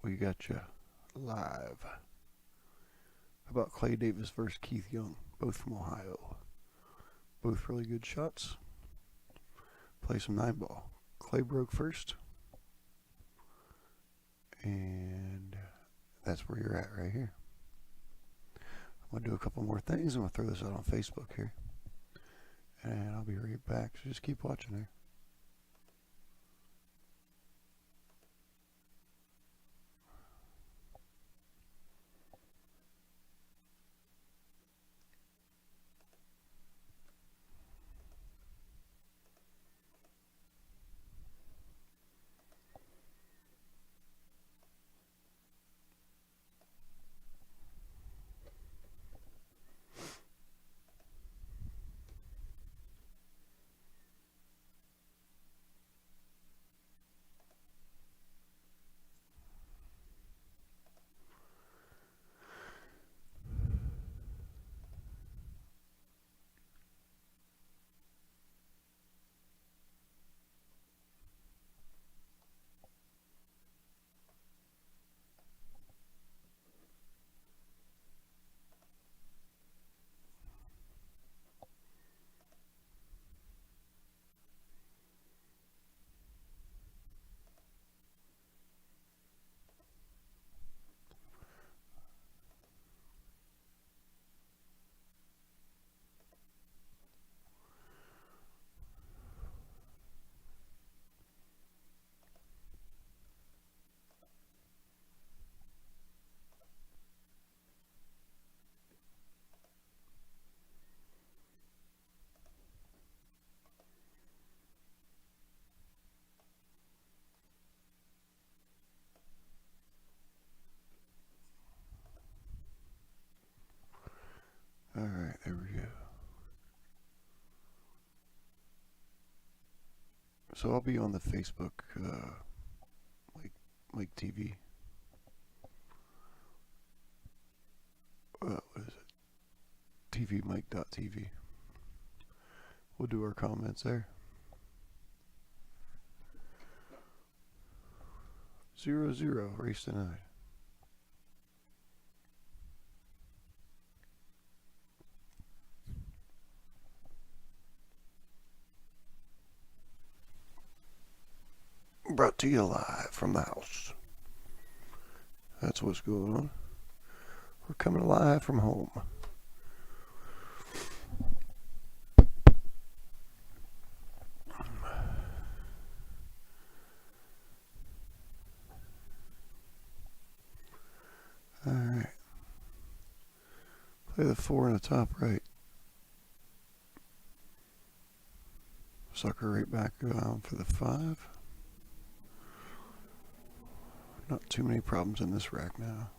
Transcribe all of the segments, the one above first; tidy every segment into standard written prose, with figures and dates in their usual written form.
We got you live. How about Clay Davis versus Keith Young? Both from Ohio. Both really good shots. Play some 9-ball. Clay broke first. And that's where you're at right here. I'm going to do a couple more things. I'm going to throw this out on Facebook here. And I'll be right back. So just keep watching there. All right, there we go. So I'll be on the Facebook, Mike TV. What is it? TVMike.tv. We'll do our comments there. 0-0 race tonight. Brought to you live from the house. That's what's going on. We're coming live from home. All right. Play the 4 in the top right. Sucker right back for the 5. Not too many problems in this rack now.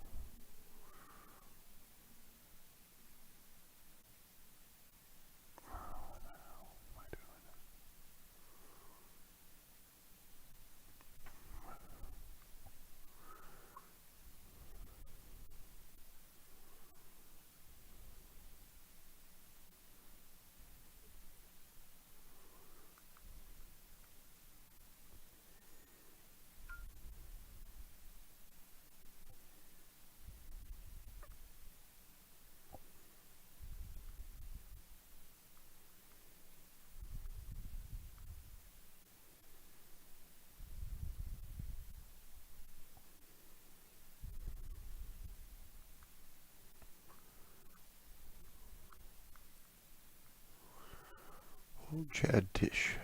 Old Chad Tish.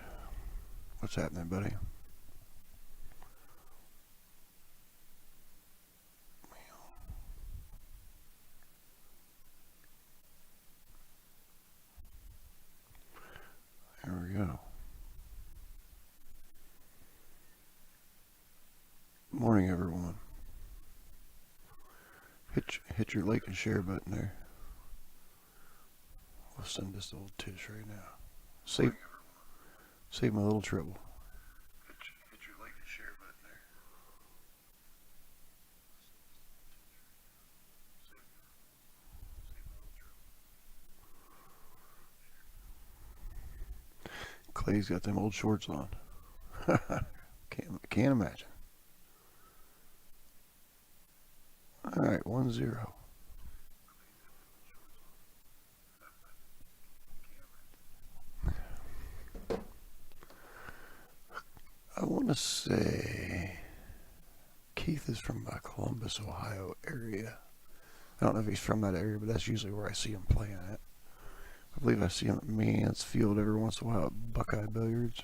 What's happening, buddy? There we go. Morning, everyone. Hit your like and share button there. We'll send this to old Tish right now. Save my little trouble. Hit your like and share button there. Clay's got them old shorts on. Can't imagine. All right, 1-0. I want to say Keith is from the Columbus, Ohio area. I don't know if he's from that area, but that's usually where I see him playing at. I believe I see him at Mansfield every once in a while at Buckeye Billiards.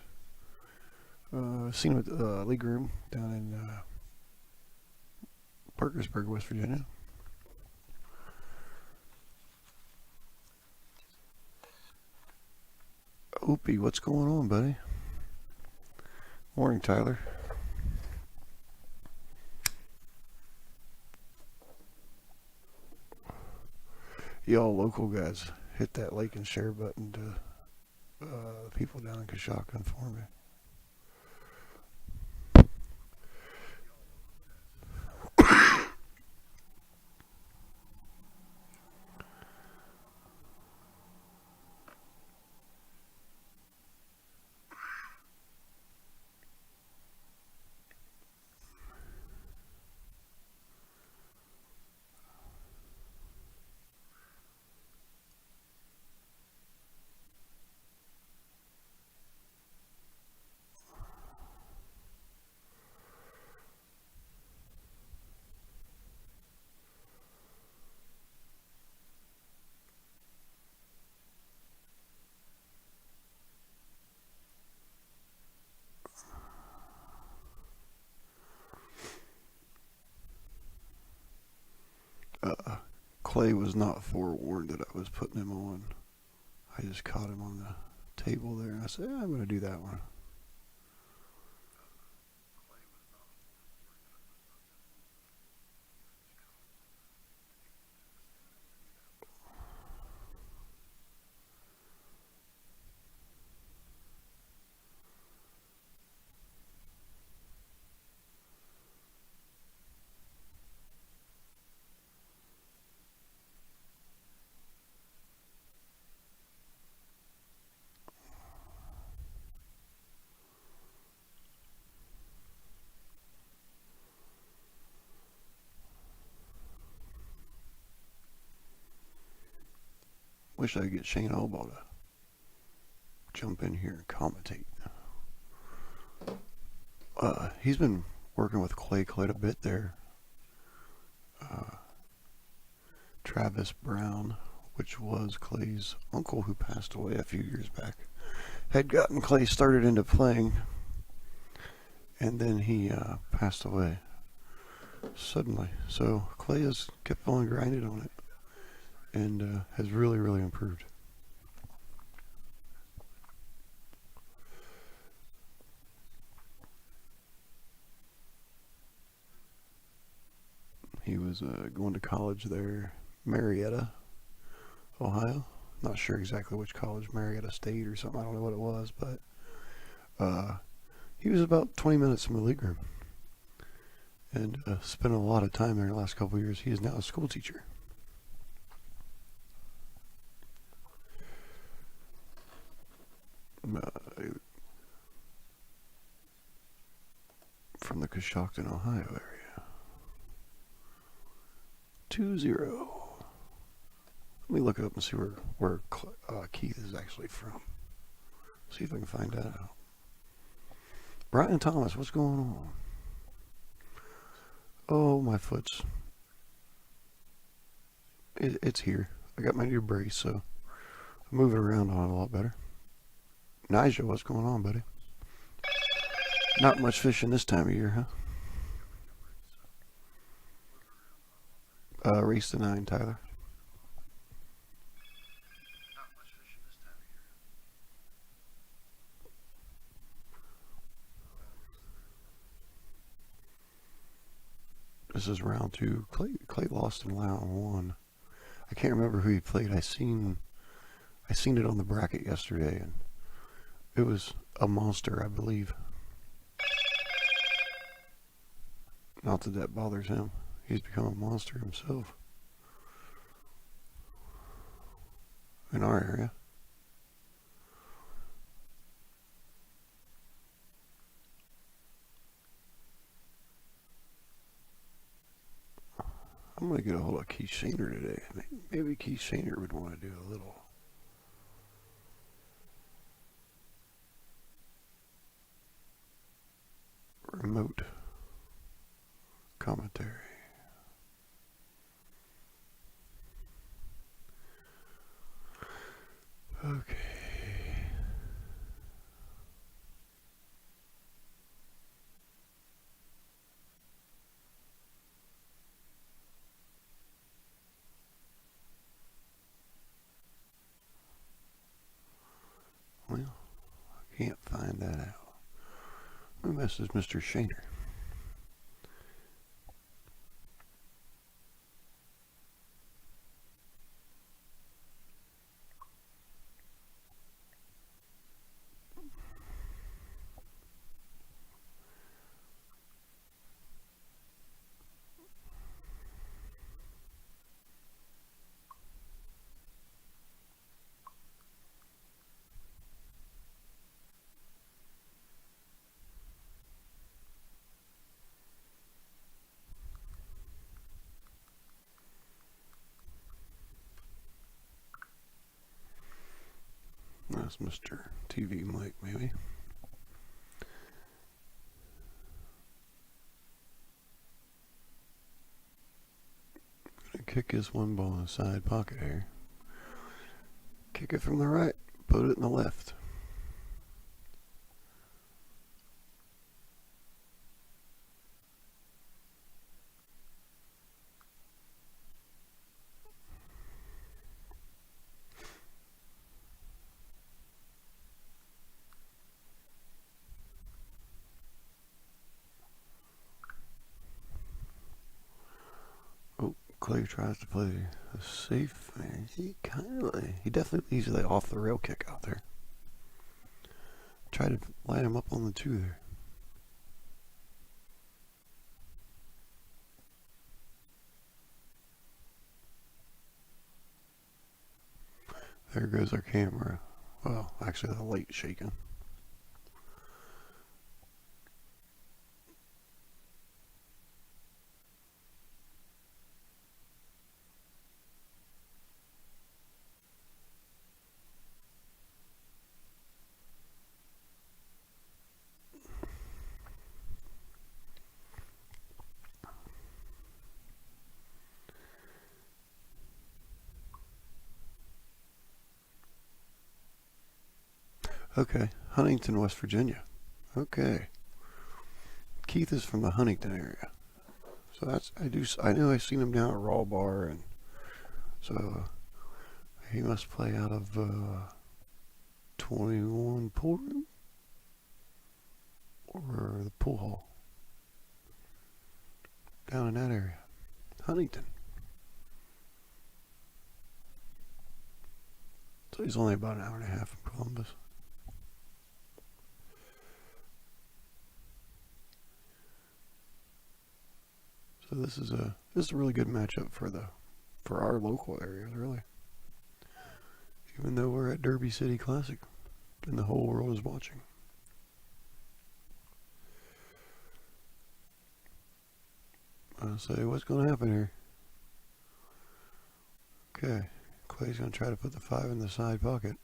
I've seen him at the league room down in Parkersburg, West Virginia. Opie, what's going on, buddy? Morning, Tyler. Y'all local guys, hit that like and share button to people down in Coshocton for me. Clay was not forewarned that I was putting him on. I just caught him on the table there, and I said, I'm going to do that one. Wish I could get Shane Albaugh to jump in here and commentate. He's been working with Clay quite a bit there. Travis Brown, which was Clay's uncle who passed away a few years back, had gotten Clay started into playing, and then he passed away suddenly. So Clay has kept on grinding on it and has really, really improved. He was going to college there, Marietta, Ohio. Not sure exactly which college, Marietta State or something. I don't know what it was, but he was about 20 minutes from the league room and spent a lot of time there in the last couple of years. He is now a school teacher. From the Coshocton, Ohio area. 2-0. Let me look it up and see where Keith is actually from. See if I can find that out. Brian Thomas, what's going on? Oh, my foot's... It's here. I got my new brace, so I'm moving around on it a lot better. Nigel, what's going on, buddy? Not much fishing this time of year, huh? Race to 9, Tyler. This is round 2. Clay lost in round 1. I can't remember who he played. I seen it on the bracket yesterday, and it was a monster, I believe. Not that that bothers him. He's become a monster himself in our area. I'm going to get a hold of Keith Shaner today. Maybe Keith Shaner would want to do a little remote commentary. Okay. Well, I can't find that out. Let me message Mr. Shaner. That's Mr. TV Mike, maybe. Gonna kick his one ball in the side pocket here. Kick it from the right, put it in the left. Clay tries to play a safe. He definitely leaves the off the rail kick out there. Try to line him up on the 2 there. There goes our camera. Well, actually the light's shaking. Okay, Huntington, West Virginia. Okay. Keith is from the Huntington area. So I know I've seen him down at Raw Bar, and so he must play out of 21 Pool Room or the Pool Hall. Down in that area. Huntington. So he's only about an hour and a half from Columbus. So this is a really good matchup for our local area, really. Even though we're at Derby City Classic and the whole world is watching. I'll say what's going to happen here. Okay, Clay's going to try to put the 5 in the side pocket.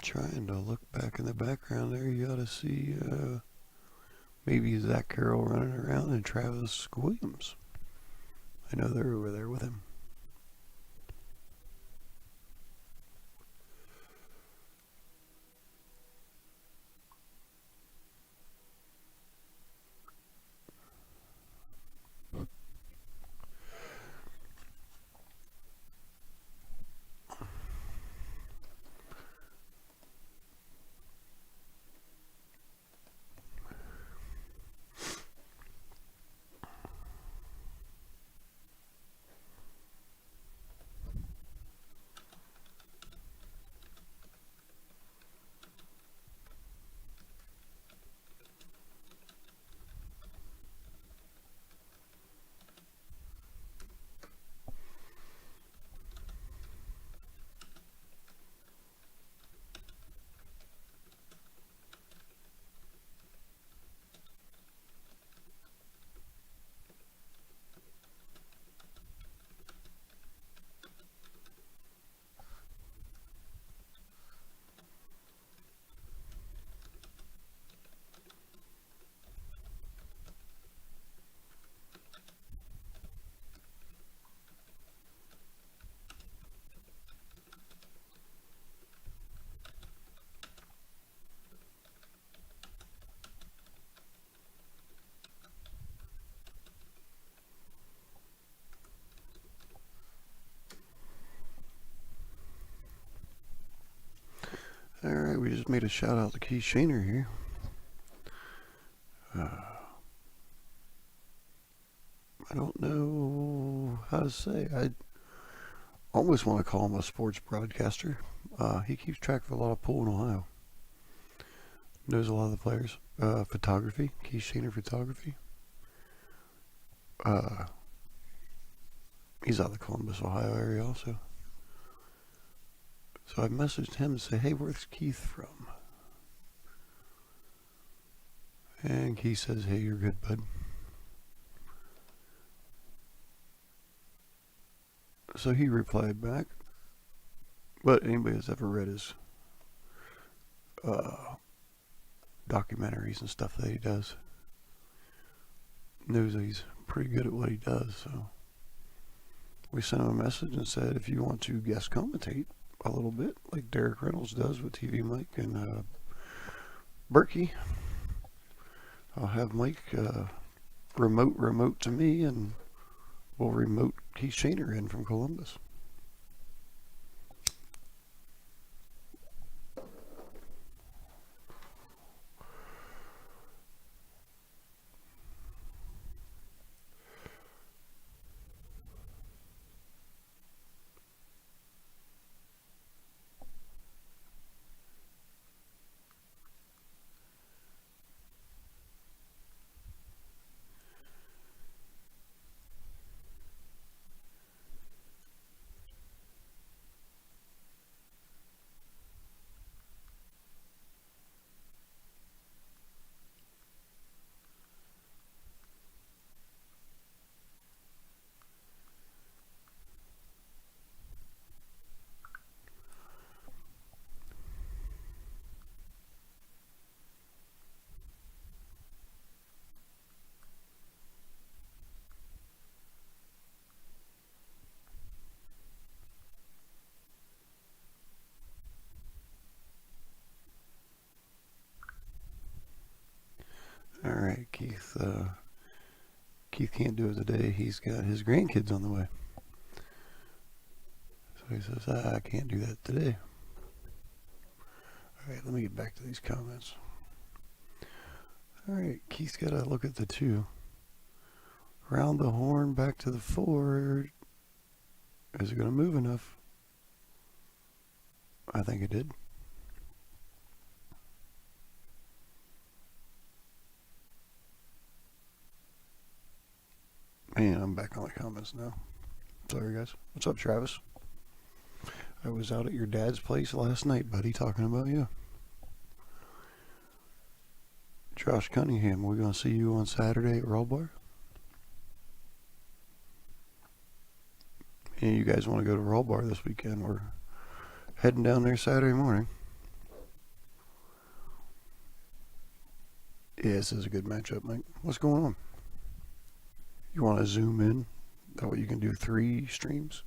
Trying to look back in the background there, you ought to see maybe Zach Carroll running around and Travis Williams. I know they're over there with him. we just made a shout out to Keith Shaner here. I don't know how to say. I almost want to call him a sports broadcaster. He keeps track of a lot of pool in Ohio. Knows a lot of the players. Photography. Keith Shaner Photography. He's out of the Columbus, Ohio area also. So I messaged him to say, hey, where's Keith from? And Keith says, hey, you're good, bud. So he replied back. But anybody that's ever read his documentaries and stuff that he does knows that he's pretty good at what he does. So we sent him a message and said, if you want to guest commentate a little bit, like Derek Reynolds does with TV Mike and Berkey, I'll have Mike remote to me, and we'll remote Keith Shaner in from Columbus. All right, Keith. Keith can't do it today. He's got his grandkids on the way. So he says, I can't do that today. All right, let me get back to these comments. All right, Keith's got to look at the 2. Round the horn, back to the 4. Is it going to move enough? I think it did. Man, I'm back on the comments now. Sorry, guys. What's up, Travis? I was out at your dad's place last night, buddy, talking about you. Josh Cunningham, we're going to see you on Saturday at Roll Bar? And you guys want to go to Roll Bar this weekend? We're heading down there Saturday morning. Yeah, this is a good matchup, Mike. What's going on? You want to zoom in? That way you can do 3 streams?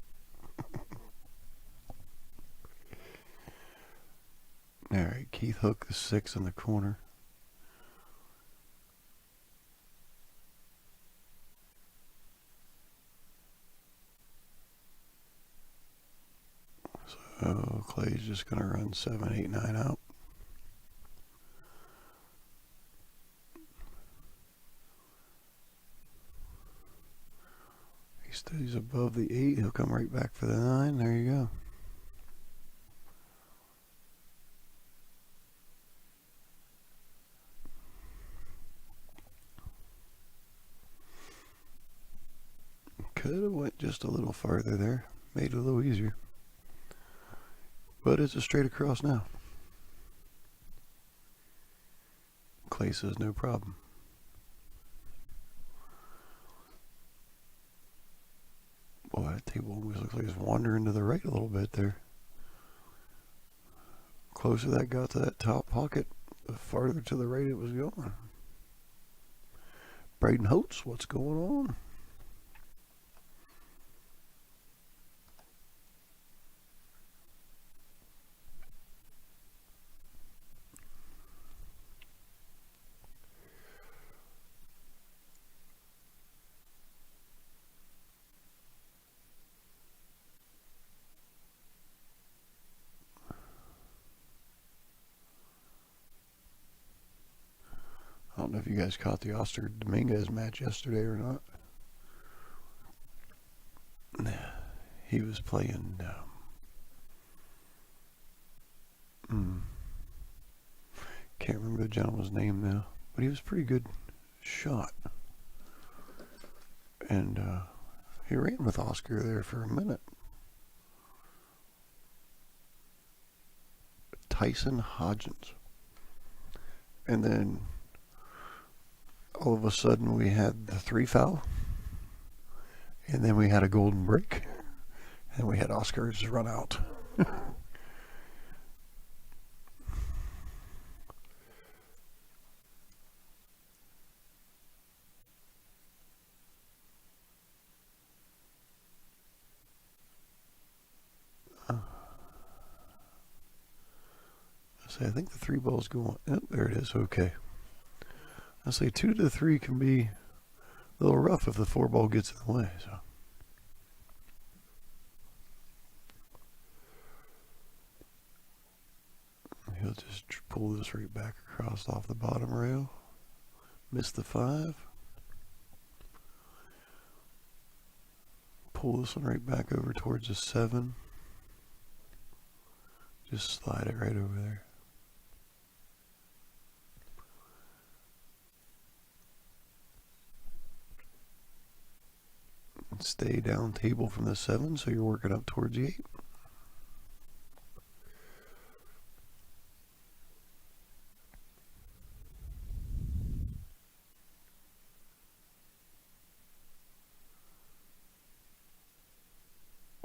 Alright, Keith Hook, the 6 in the corner. So Clay's just going to run 7, 8, 9 out. He stays above the 8. He'll come right back for the 9. There you go. Could have went just a little farther there. Made it a little easier. But it's a straight across now. Clay says no problem. Boy, that table almost looks like it's wandering to the right a little bit there. Closer that got to that top pocket, the farther to the right it was going. Braden Holtz, what's going on? don't know if you guys caught the Oscar Dominguez match yesterday or not. He was playing. Can't remember the gentleman's name now, but he was a pretty good shot. And he ran with Oscar there for a minute. Tyson Hodgins. And then all of a sudden we had the 3 foul. And then we had a golden break. And we had Oscar's run out. I think the 3 ball's going. Oh, there it is. Okay. I say 2 to 3 can be a little rough if the 4 ball gets in the way. So he'll just pull this right back across off the bottom rail. Miss the 5. Pull this one right back over towards the 7. Just slide it right over there. And stay down table from the 7, so you're working up towards the 8.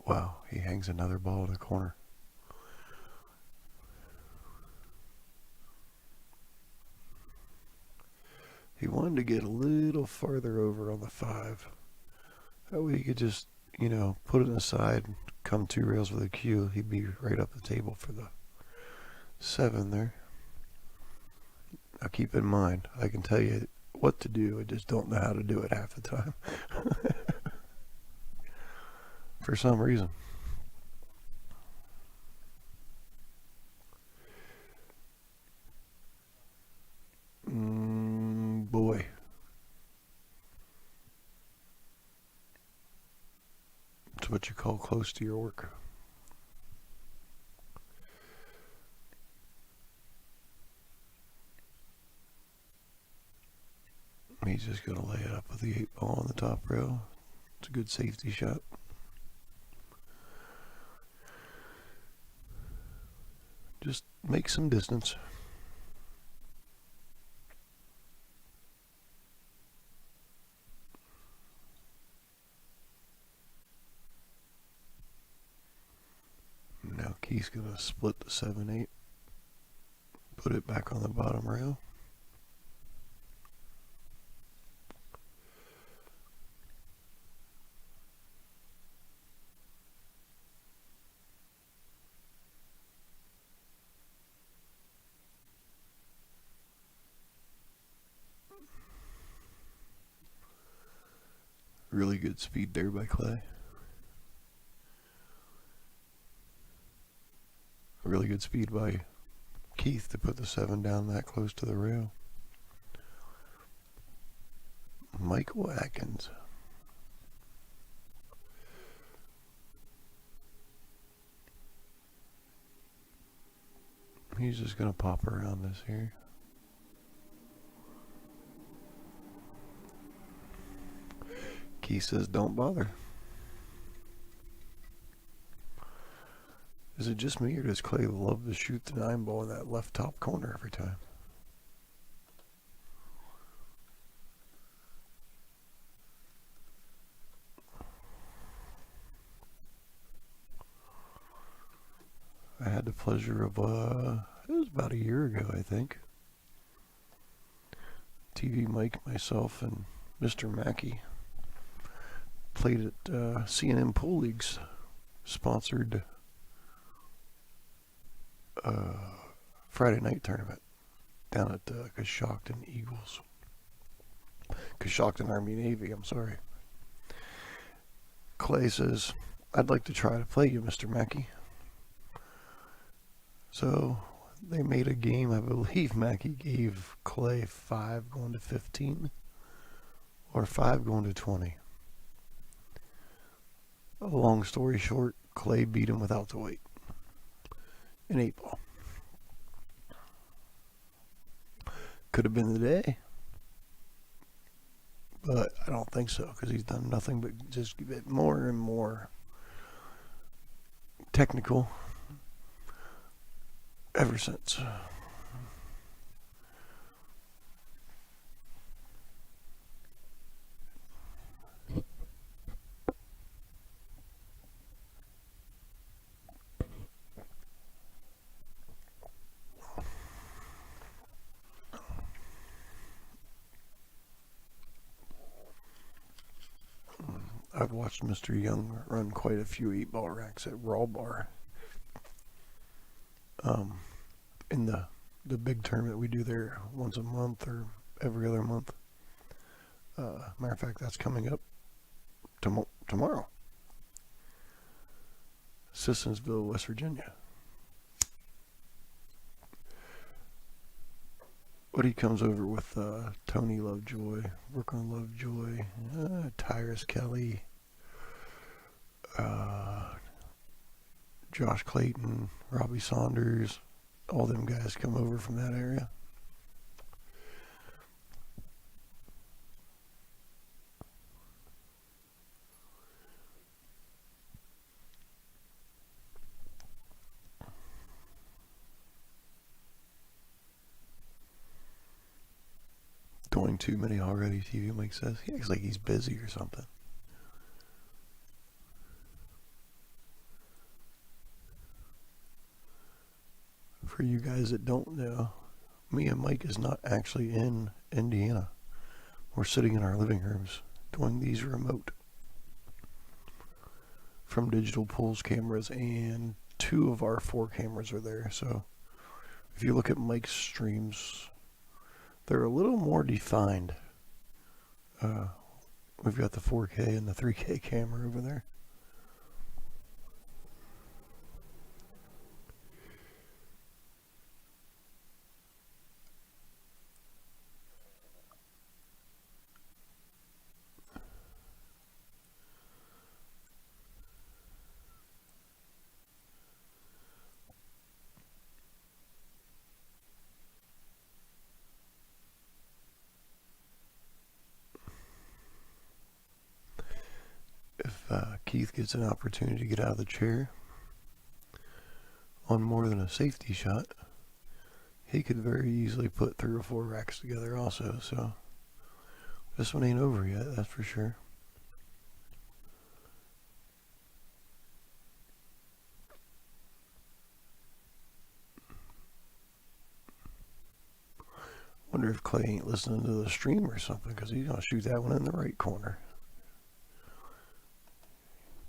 Wow, he hangs another ball in the corner. He wanted to get a little farther over on the 5. That way he could just, put it aside, come 2 rails with a cue. He'd be right up the table for the 7 there. Now keep in mind, I can tell you what to do. I just don't know how to do it half the time. For some reason. Boy. It's what you call close to your work. He's just going to lay it up with the 8 ball on the top rail. It's a good safety shot. Just make some distance. Now Keith's going to split the 7-8. Put it back on the bottom rail. Really good speed there by Clay. Really good speed by Keith to put the 7 down that close to the rail. Michael Atkins. He's just going to pop around this here. Keith says don't bother. Is it just me, or does Clay love to shoot the 9 ball in that left top corner every time? I had the pleasure of, it was about a year ago, I think. TV Mike, myself, and Mr. Mackey played at C&M Pool League's sponsored Friday night tournament down at Coshocton Eagles. Coshocton Army Navy, I'm sorry. Clay says, I'd like to try to play you, Mr. Mackey. So they made a game, I believe Mackie gave Clay 5 going to 15 or 5 going to 20. A long story short, Clay beat him without the weight in 8 ball. Could have been the day, but I don't think so because he's done nothing but just get more and more technical ever since. I've watched Mr. Young run quite a few 8 ball racks at Raw Bar. In the big tournament we do there once a month or every other month. Matter of fact, that's coming up tomorrow. Sissonsville, West Virginia. But he comes over with Tony Lovejoy, Brooklyn Lovejoy, Tyrus Kelly, Josh Clayton, Robbie Saunders, all them guys come over from that area. Doing too many already, TV Mike says. He acts like he's busy or something. For you guys that don't know, me and Mike is not actually in Indiana. We're sitting in our living rooms doing these remote from digital pools cameras, and 2 of our 4 cameras are there. So if you look at Mike's streams, they're a little more defined. We've got the 4K and the 3K camera over there. If Keith gets an opportunity to get out of the chair on more than a safety shot, he could very easily put 3 or 4 racks together also. So this one ain't over yet, that's for sure. Wonder if Clay ain't listening to the stream or something, because he's going to shoot that one in the right corner.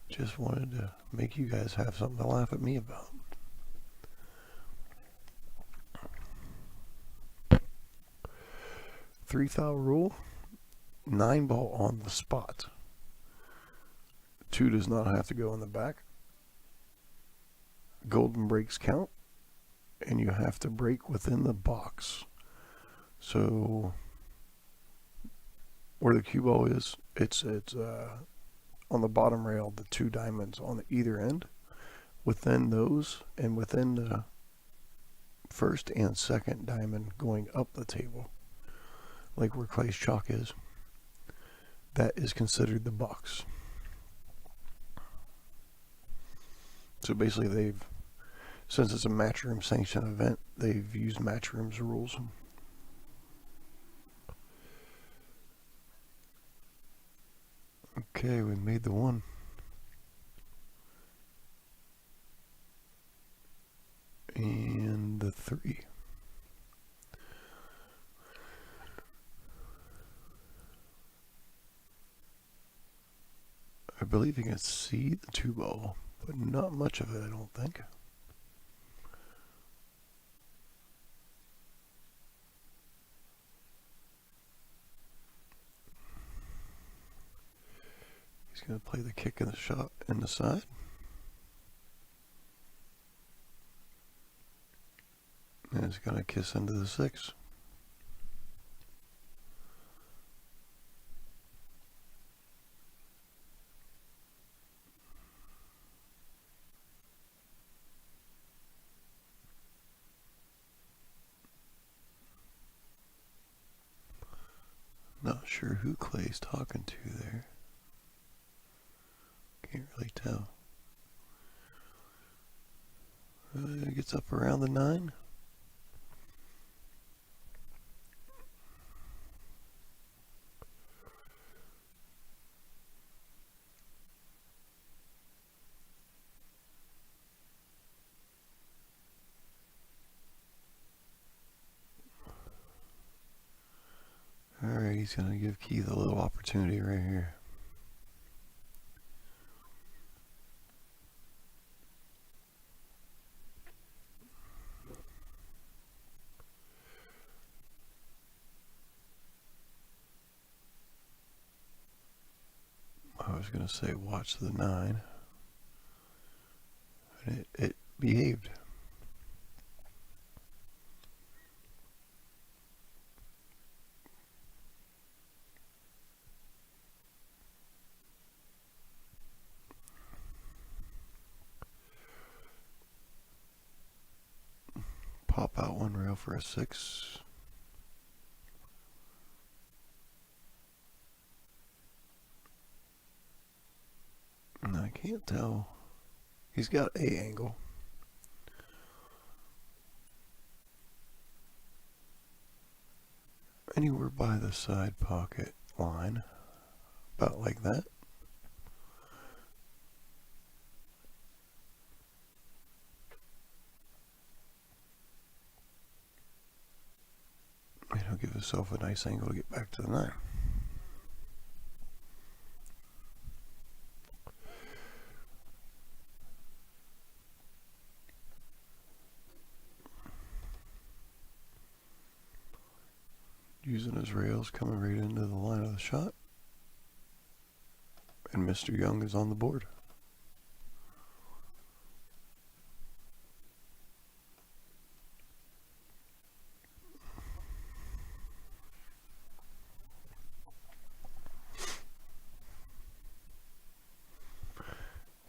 Just wanted to make you guys have something to laugh at me about. Three foul rule, 9 ball on the spot. 2 does not have to go in the back. Golden breaks count, and you have to break within the box. So where the cue ball is, it's on the bottom rail, the 2 diamonds on either end. Within those, and within the first and second diamond going up the table, like where Clay's chalk is, that is considered the box. So basically since it's a Matchroom sanctioned event, they've used Matchroom's rules. Okay, we made the 1. And the 3. I believe you can see the 2 ball, but not much of it, I don't think. He's going to play the kick and the shot in the side. It's going to kiss into the 6. Not sure who Clay's talking to there. Can't really tell. It gets up around the 9. Alright, he's going to give Keith a little opportunity right here. I was going to say watch the 9. And it behaved. Pop out one rail for a 6. And I can't tell. He's got a angle. Anywhere by the side pocket line. About like that. And he'll give himself a nice angle to get back to the 9. Using his rails, coming right into the line of the shot. And Mr. Young is on the board.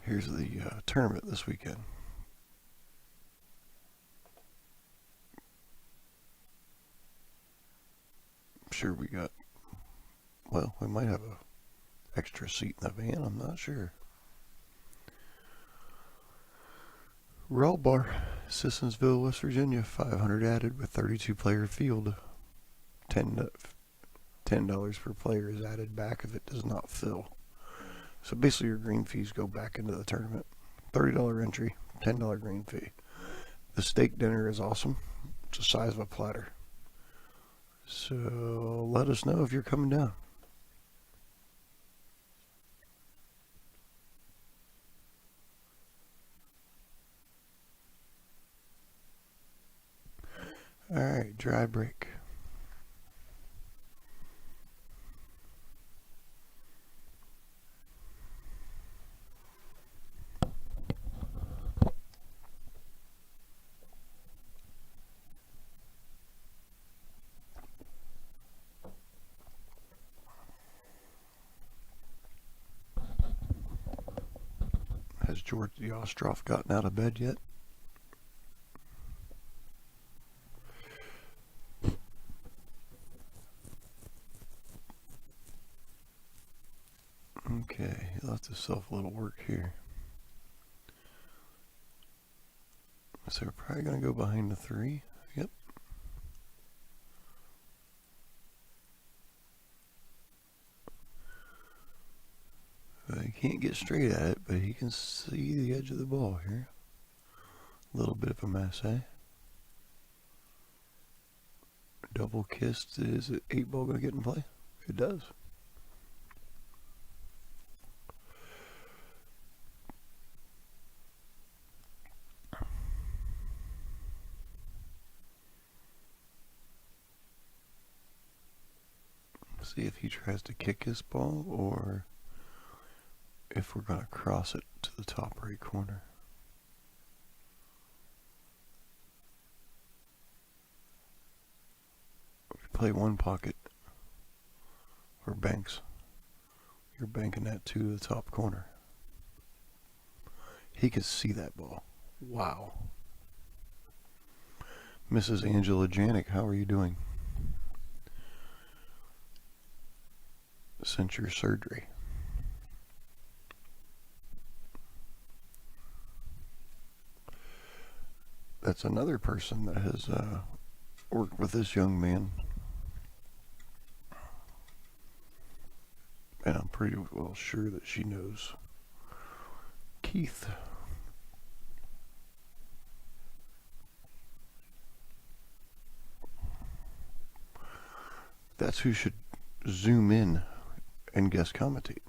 Here's the tournament this weekend. I'm sure we got, well, we might have a extra seat in the van, I'm not sure. Raw Bar, Sissonsville, West Virginia, 500 added with 32 player field. $10 per player is added back if it does not fill. So basically your green fees go back into the tournament. $30 entry, $10 green fee. The steak dinner is awesome. It's the size of a platter. So let us know if you're coming down. Alright, dry break. Has George the Ostroff gotten out of bed yet? Okay, he left himself a little work here. So we're probably going to go behind the 3. Yep. He can't get straight at it, but he can see the edge of the ball here. A little bit of a mess, eh? Double kissed. Is it 8 ball going to get in play? It does. See if he tries to kick his ball or if we're going to cross it to the top right corner. play one pocket or banks, you're banking that to the top corner. He could see that ball. Wow. Mrs. Angela Janik, how are you doing since your surgery? That's another person that has worked with this young man. And I'm pretty well sure that she knows Keith. That's who should zoom in and guest commentate.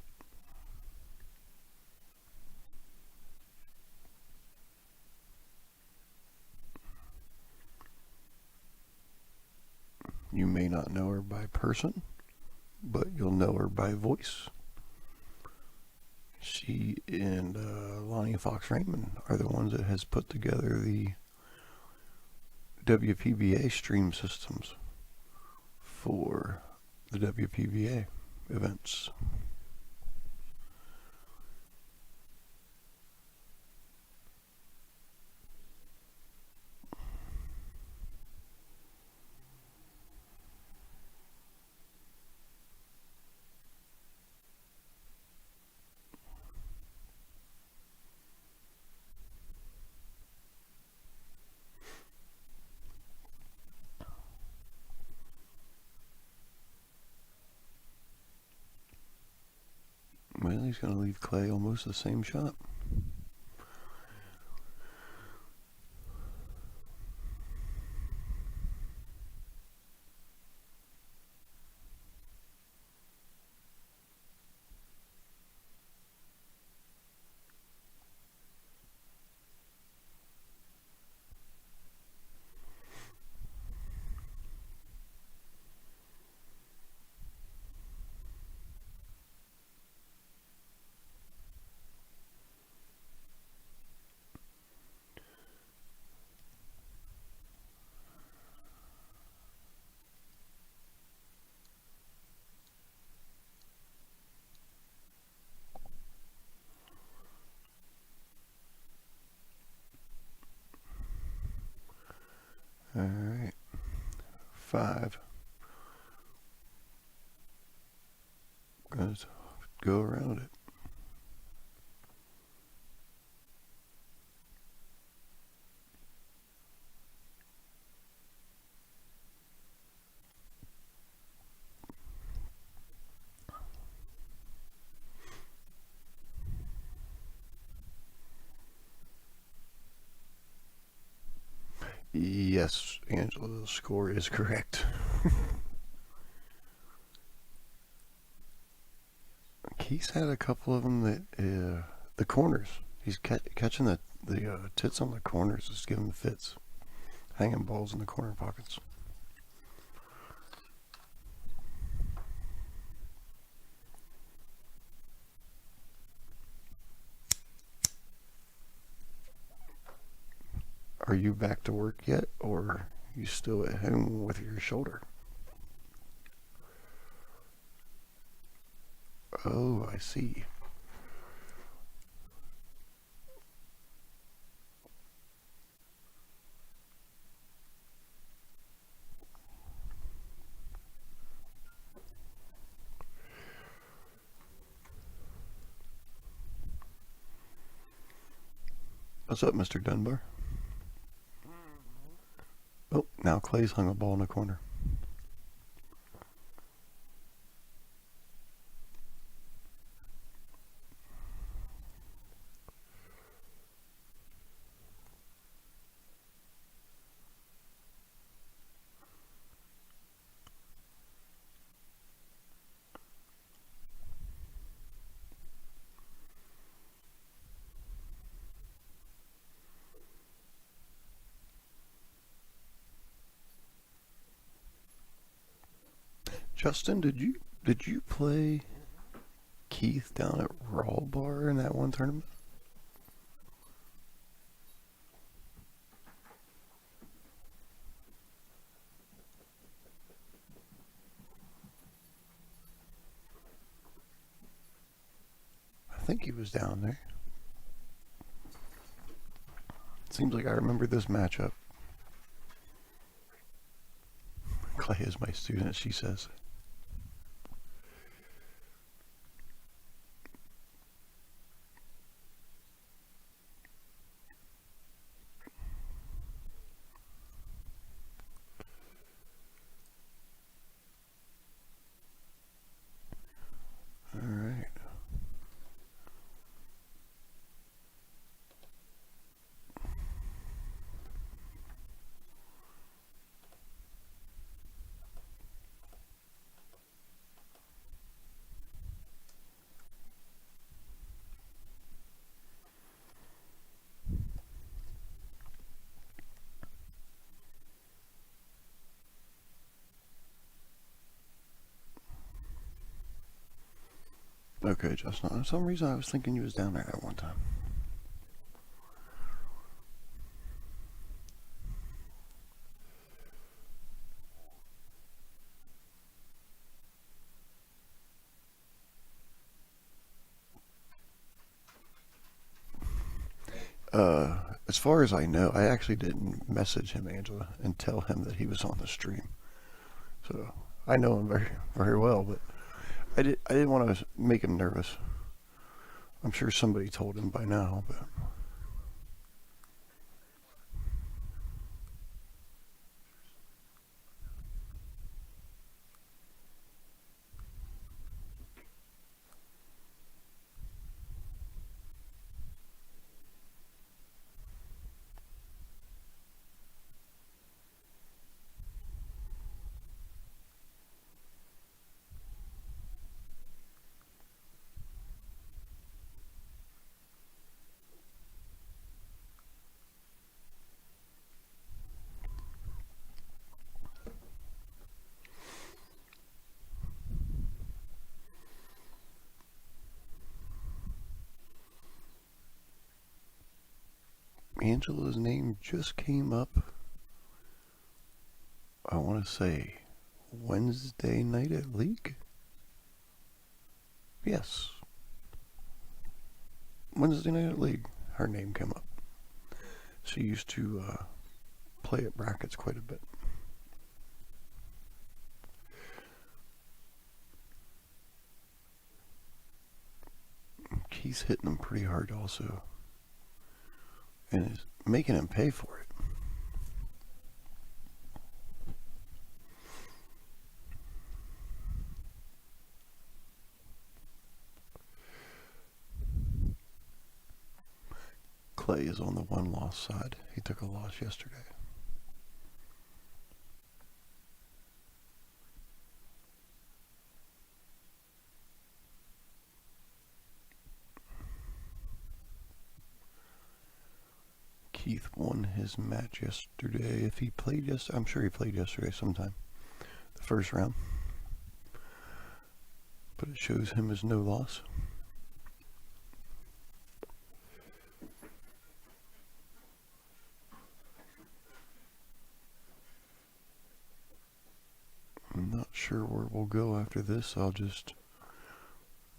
You may not know her by person, but you'll know her by voice. She and Lonnie Fox Raymond are the ones that has put together the WPBA stream systems for the WPBA events. Well, he's going to leave Clay almost the same shot. All right. 5. Let's go around it. Yes, Angela, the score is correct. Keith's had a couple of them that the corners. He's catching the tits on the corners, just giving the fits, hanging balls in the corner pockets. Are you back to work yet, or are you still at home with your shoulder? Oh, I see. What's up, Mr. Dunbar? Oh, now Clay's hung a ball in the corner. Justin, did you play Keith down at Raw Bar in that one tournament? think he was down there. Seems like I remember this matchup. Clay is my student, she says. All right. Okay, Justin. For some reason, I was thinking you was down there at one time. As far as I know, I actually didn't message him, Angela, and tell him that he was on the stream. So I know him very, very well, but I didn't want to make him nervous. I'm sure somebody told him by now, but Angela's name just came up. I want to say Wednesday night at League? Yes. Wednesday night at League, her name came up. She used to play at brackets quite a bit. Keith's hitting them pretty hard also. And is making him pay for it. Clay is on the one-loss side. He took a loss yesterday. Keith won his match yesterday. If he played yesterday, I'm sure he played yesterday sometime. The first round. But it shows him as no loss. I'm not sure where we'll go after this. I'll just...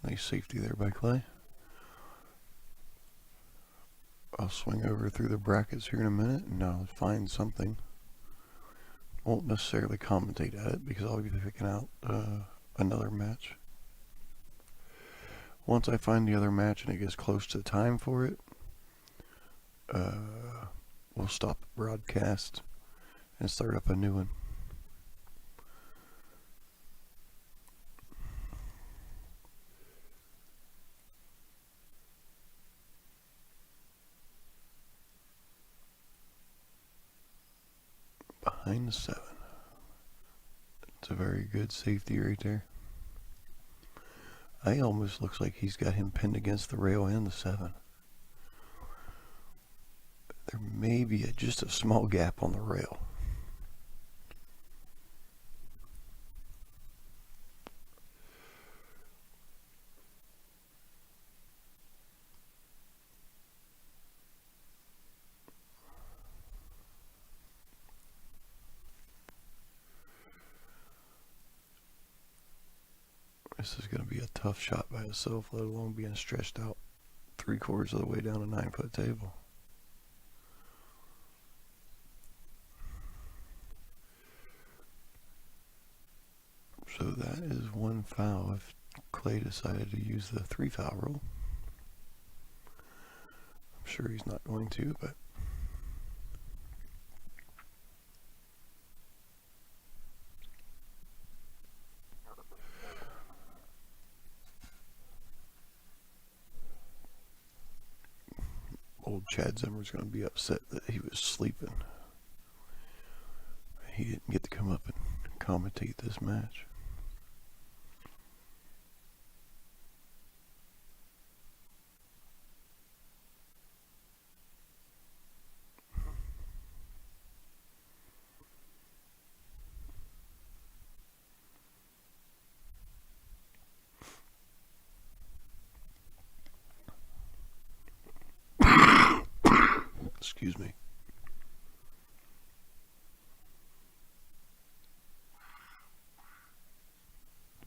Nice safety there by Clay. I'll swing over through the brackets here in a minute and I'll find something. Won't necessarily commentate at it because I'll be picking out another match. Once I find the other match and it gets close to time for it, we'll stop the broadcast and start up a new one. Behind the 7. It's a very good safety right there. I almost looks like he's got him pinned against the rail and the 7. There may be just a small gap on the rail. This is going to be a tough shot by itself, let alone being stretched out. 3/4 of the way down a 9-foot table. So that is one foul if Clay decided to use the 3-foul rule. I'm sure he's not going to, but old Chad Zimmer's going to be upset that he was sleeping. He didn't get to come up and commentate this match. Excuse me.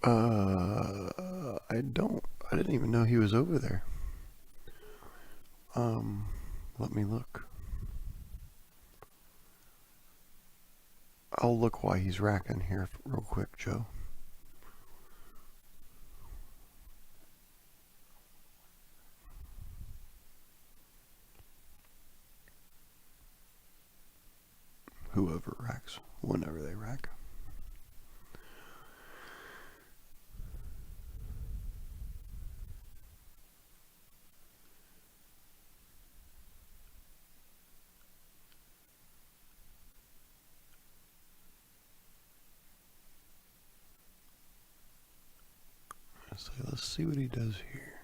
I didn't even know he was over there. Let me look. I'll look while he's racking here real quick, Joe. Whoever racks, whenever they rack. So let's see what he does here.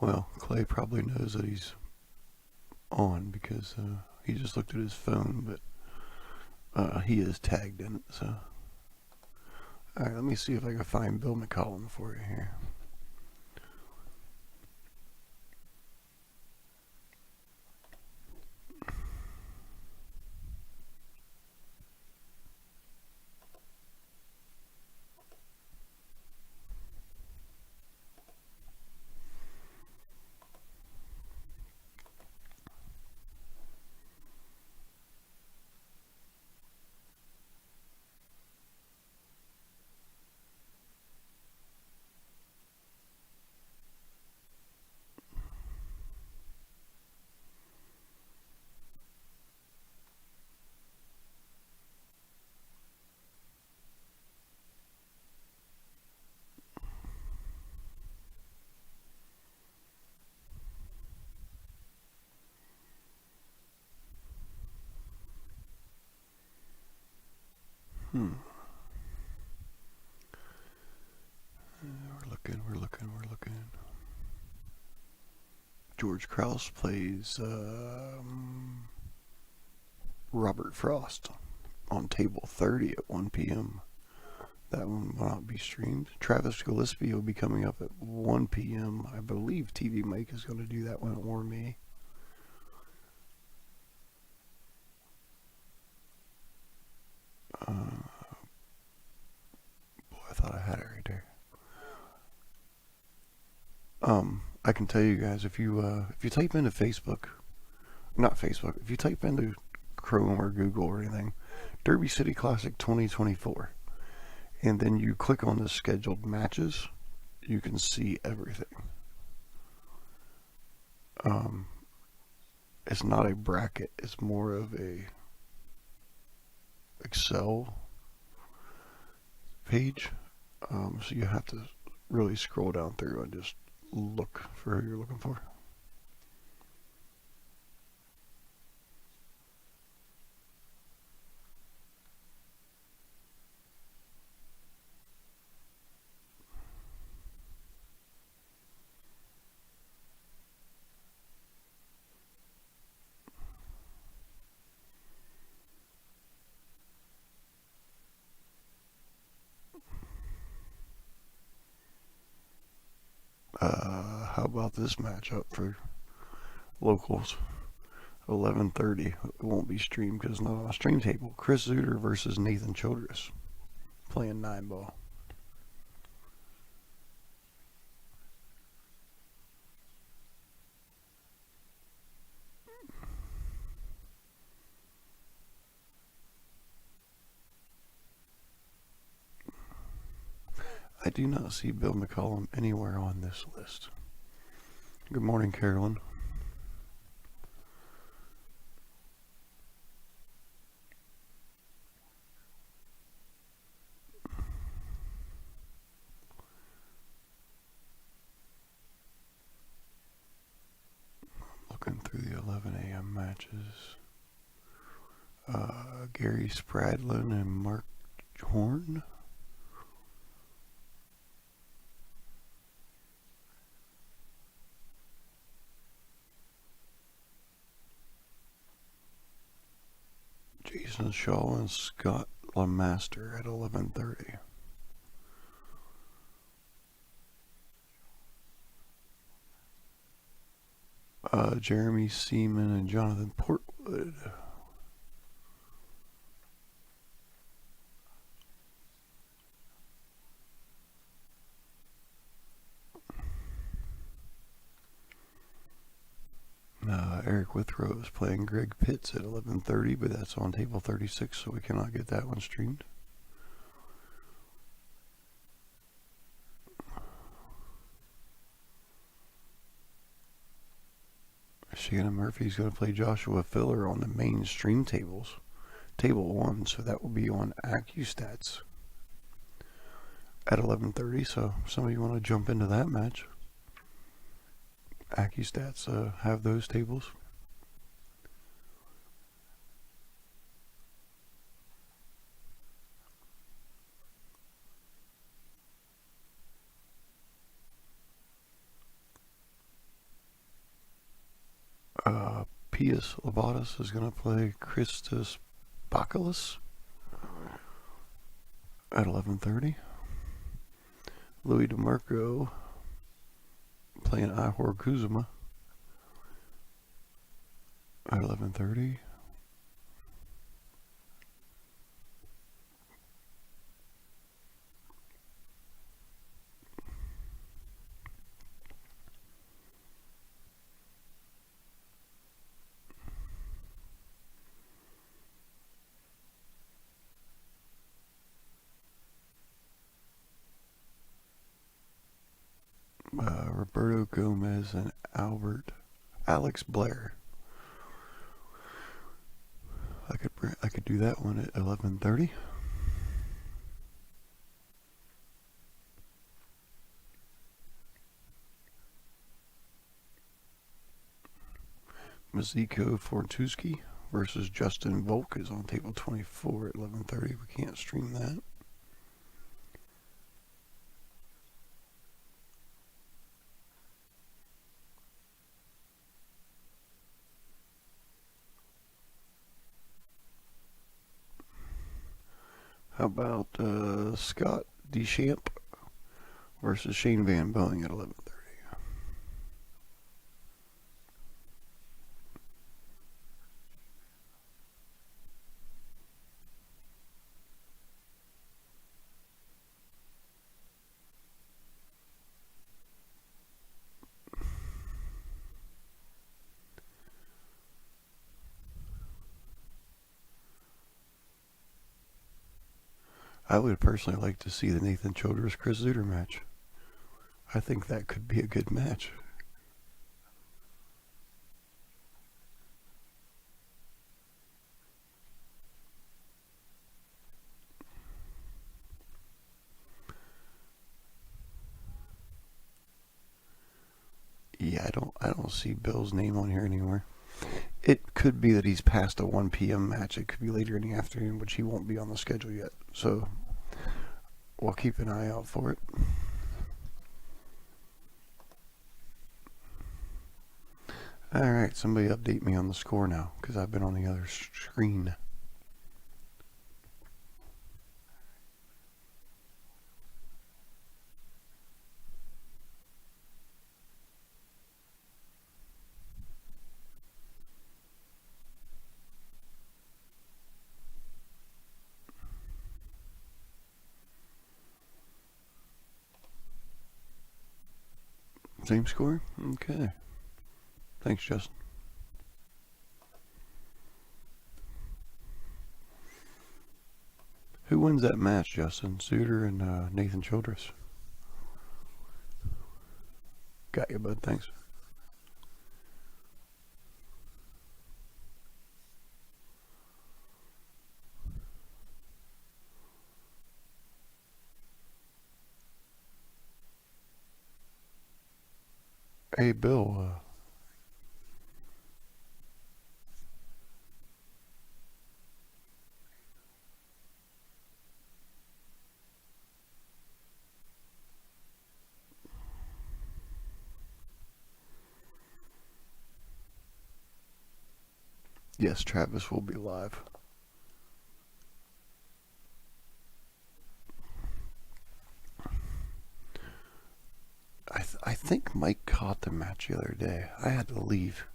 Well, Clay probably knows that he's on because he just looked at his phone, but he is tagged in it, so. Alright, let me see if I can find Bill McCollum for you here. We're looking. George Krause plays Robert Frost on table 30 at 1 p.m. That one will not be streamed. Travis Gillespie will be coming up at 1 p.m. I believe TV Mike is going to do that one, or me. Boy, I thought I had it right there. I can tell you guys, if you type into Facebook, not Facebook, if you type into Chrome or Google or anything, Derby City Classic 2024, and then you click on the scheduled matches, you can see everything. It's not a bracket, it's more of a Excel page, so you have to really scroll down through and just look for who you're looking for. How about this matchup for locals? 11:30. It won't be streamed because it's not on a stream table. Chris Zuter versus Nathan Childress. Playing 9-ball. I do not see Bill McCollum anywhere on this list. Good morning, Carolyn. Looking through the 11 a.m. matches. Gary Spradlin and Mark Horn. Jason Shaw and Scott Lemaster at 11:30. Jeremy Seaman and Jonathan Portwood. Eric Withrow is playing Greg Pitts at 11:30, but that's on table 36, so we cannot get that one streamed. Shannon Murphy's going to play Joshua Filler on the main stream tables. Table 1, so that will be on AccuStats at 11:30, so some of you want to jump into that match. AccuStats have those tables. Pius Lovatis is going to play Christos Bakalis at 11:30. Louis DeMarco playing Ihor Kuzma at 11:30. Roberto Gomez and Alex Blair. I could do that one at 11:30. Maziko Fortuski versus Justin Volk is on table 24 at 11:30. We can't stream that. How about Scott Deschamps versus Shane Van Boeing at 11:30? I would personally like to see the Nathan Childress Chris Zuter match. I think that could be a good match. Yeah, I don't see Bill's name on here anywhere. It could be that he's past a 1 p.m. match. It could be later in the afternoon, which he won't be on the schedule yet. So we'll keep an eye out for it. Alright, somebody update me on the score now, because I've been on the other screen. Same score? Okay. Thanks, Justin. Who wins that match, Justin? Suter and Nathan Childress? Got you, bud. Thanks. Hey, Bill. Yes, Travis will be live. I think Mike caught the match the other day. I had to leave.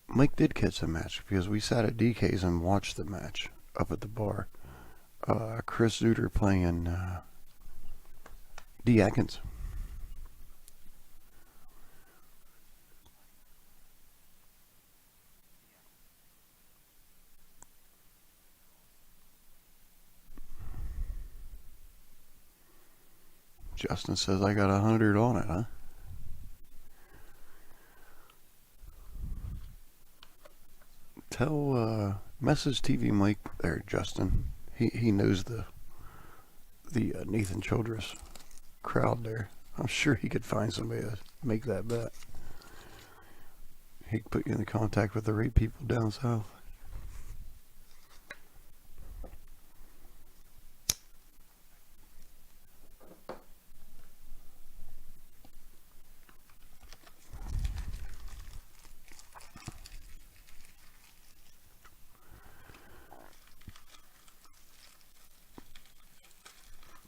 Mike did catch the match because we sat at DK's and watched the match up at the bar. Chris Zuter playing D. Atkins. Justin says I got 100 on it, huh? Tell Message TV Mike there, Justin. He knows the Nathan Childress crowd there. I'm sure he could find somebody to make that bet. He could put you in contact with the right people down south.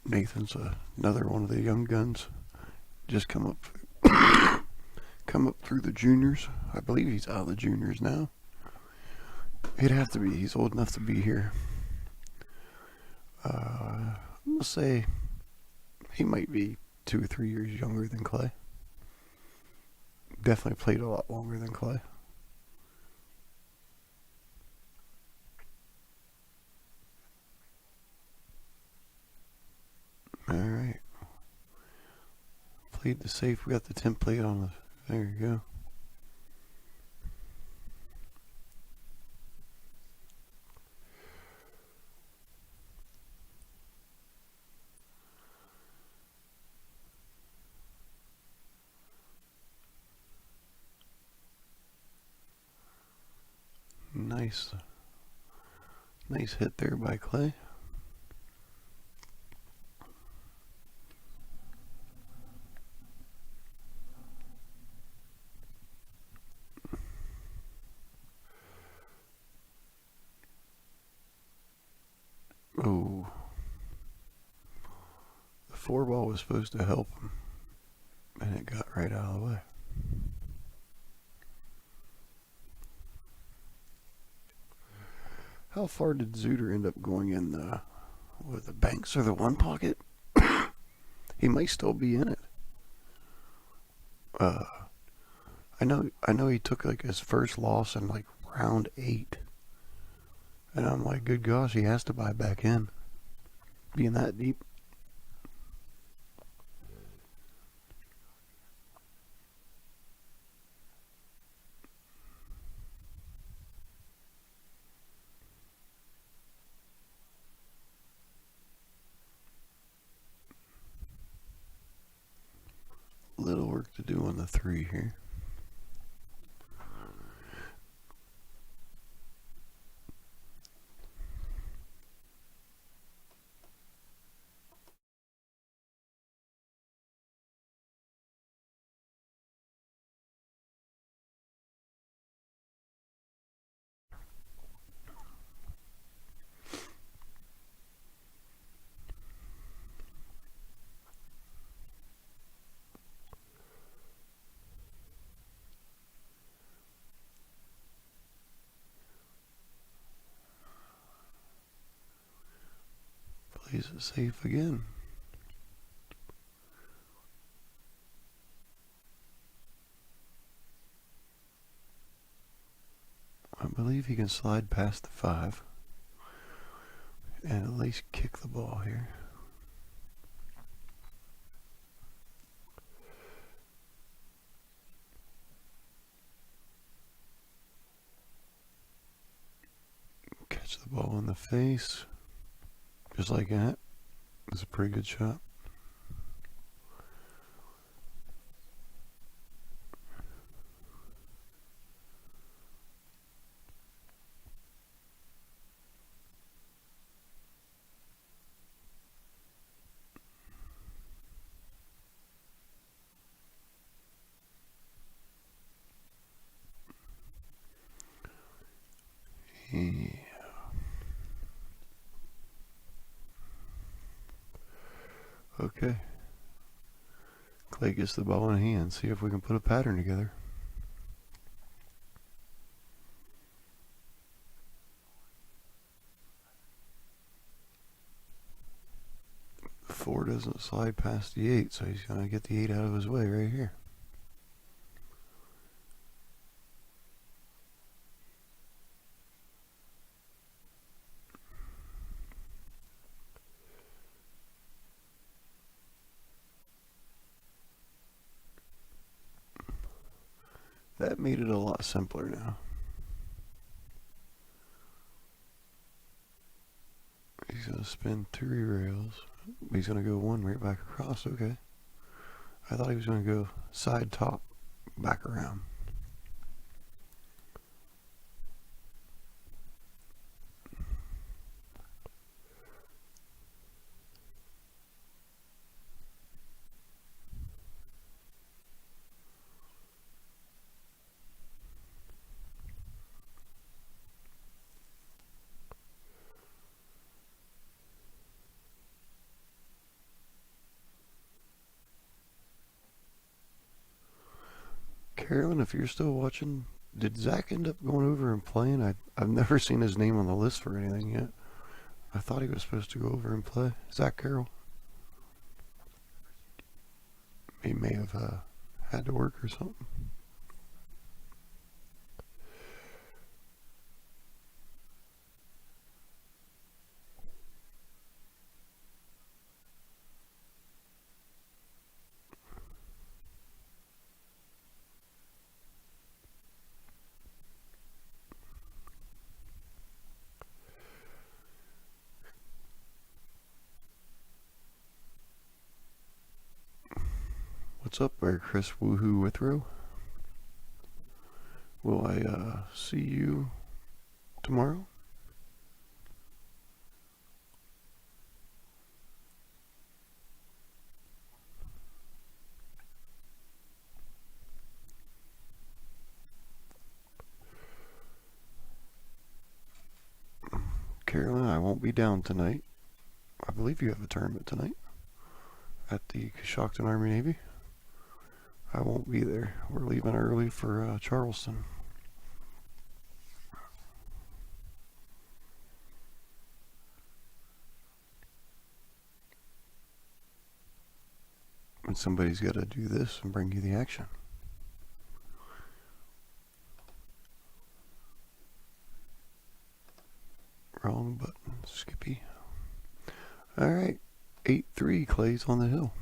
Nathan's another one of the young guns. Just come up through the juniors. I believe he's out of the juniors now. He'd have to be. He's old enough to be here. I'm gonna say he might be 2 or 3 years younger than Clay. Definitely played a lot longer than Clay. Alright. Played the safe. We got the template on the. There you go. Nice hit there by Clay. Oh. The 4-ball was supposed to help him, and it got right out of the way. How far did Zuter end up going in the banks or the one pocket? He might still be in it. I know he took like his first loss in like round 8. And I'm like, good gosh, he has to buy back in. Being that deep. Little work to do on the 3 here. Plays it safe again. believe he can slide past the 5 and at least kick the ball here. Catch the ball in the face. Just like that. It's a pretty good shot. Yeah. Okay. Clay gets the ball in hand. See if we can put a pattern together. The 4 doesn't slide past the 8, so he's going to get the 8 out of his way right here. That made it a lot simpler now. He's going to spin 3 rails. He's going to go 1 right back across. Okay. I thought he was going to go side top back around. Carolyn, if you're still watching, did Zach end up going over and playing? I've never seen his name on the list for anything yet. I thought he was supposed to go over and play. Zach Carroll. He may have had to work or something. What's up there, Chris Woohoo Withrow? Will I see you tomorrow? Carolyn, I won't be down tonight. I believe you have a tournament tonight at the Coshocton Army Navy. I won't be there. We're leaving early for Charleston. And somebody's got to do this and bring you the action. Wrong button, Skippy. All right, 8-3, Clay's on the hill.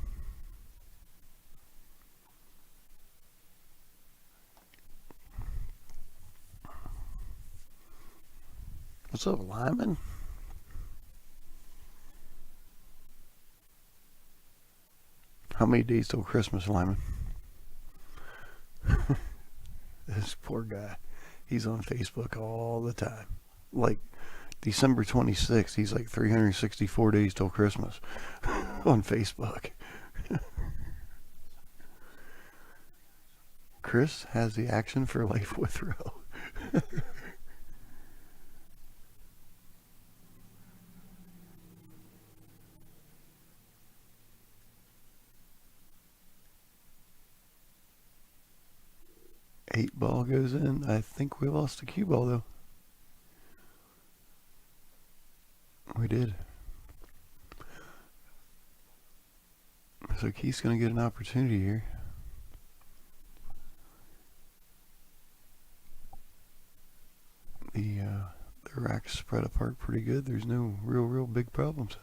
What's up, Lyman? How many days till Christmas, Lyman? This poor guy. He's on Facebook all the time. Like December 26th, he's like 364 days till Christmas on Facebook. Chris has the action for life withrow. Eight ball goes in. I think we lost the cue ball though. We did. So Keith's going to get an opportunity here. like spread apart pretty good. There's no real big problems.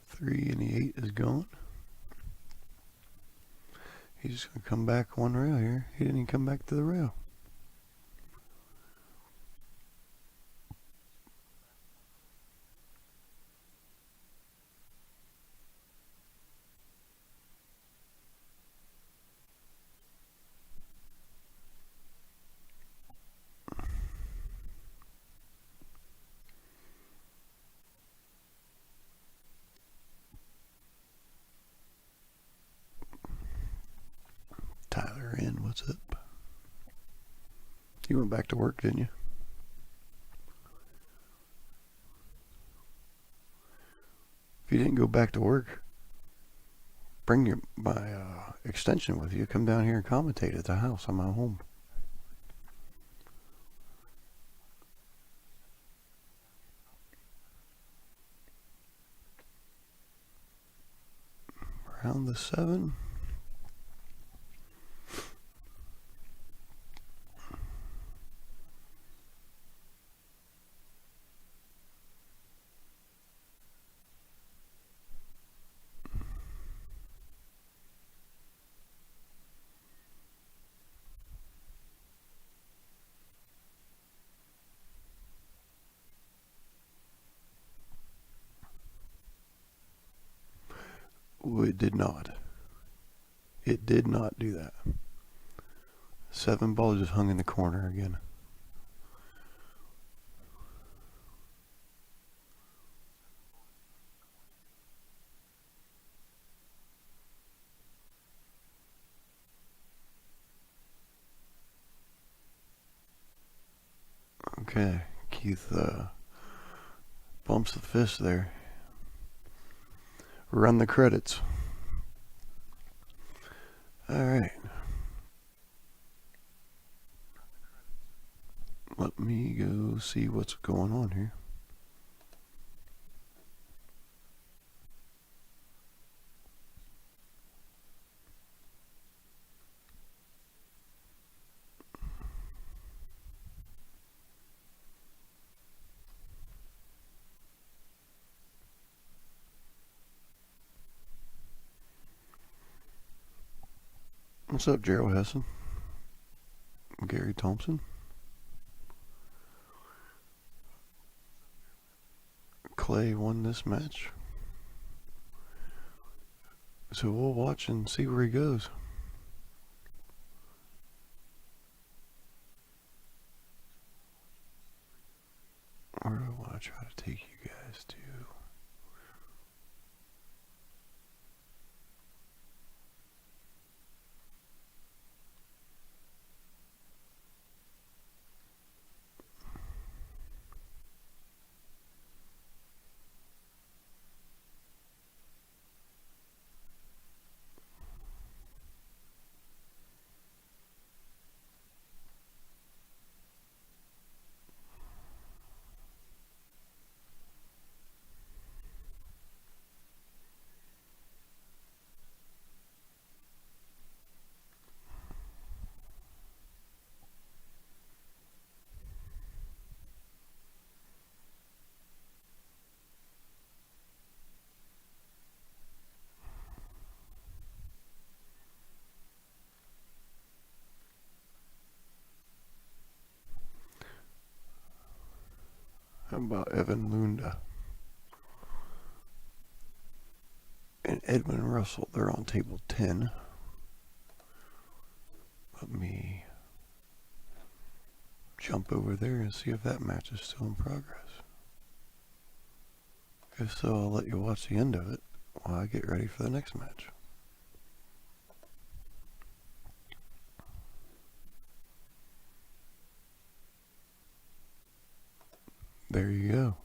Three and the 8 is gone. He's just going to come back one rail here. He didn't even come back to the rail. Tyler in, what's up? You went back to work, didn't you? If you didn't go back to work, bring my extension with you. Come down here and commentate at the house on my home. Round the 7. It did not. It did not do that. 7 ball just hung in the corner again. Okay, Keith bumps the fist there. Run the credits. Alright. Let me go see what's going on here. What's up, Gerald Hessen? Gary Thompson? Clay won this match. So we'll watch and see where he goes. Where do I want to try to take you guys to? How about Evan Lunda and Edwin Russell? They're on table 10. Let me jump over there and see if that match is still in progress. If so, I'll let you watch the end of it while I get ready for the next match. There you go.